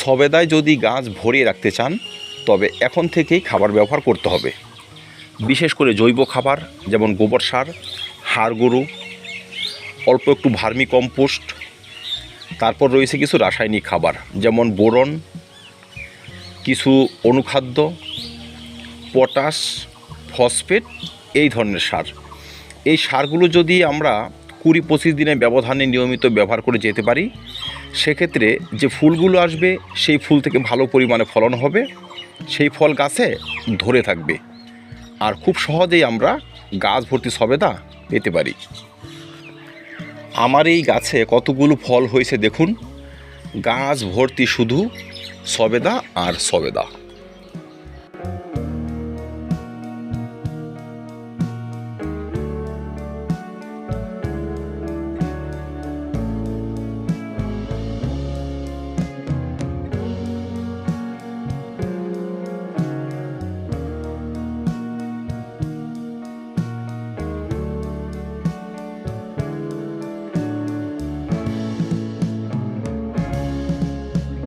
সবেদায় যদি গাছ ভরিয়ে রাখতে চান তবে এখন থেকেই খাবার ব্যবহার করতে হবে, বিশেষ করে জৈব খাবার যেমন গোবর সার, হাড় গরু, অল্প একটু ভার্মি কম্পোস্ট, তারপর রয়েছে কিছু রাসায়নিক খাবার যেমন বোরন, কিছু অনুখাদ্য, পটাশ, ফসফেট, এই ধরনের সার। এই সারগুলো যদি আমরা 20-25 দিনের ব্যবধানে নিয়মিত ব্যবহার করে যেতে পারি, সেক্ষেত্রে যে ফুলগুলো আসবে সেই ফুল থেকে ভালো পরিমাণে ফলন হবে, সেই ফল গাছে ধরে থাকবে, আর খুব সহজেই আমরা গাছ ভর্তি সবেদা পেতে পারি। আমার এই গাছে কতগুলো ফল হয়েছে দেখুন, গাছ ভর্তি শুধু সবেদা আর সবেদা।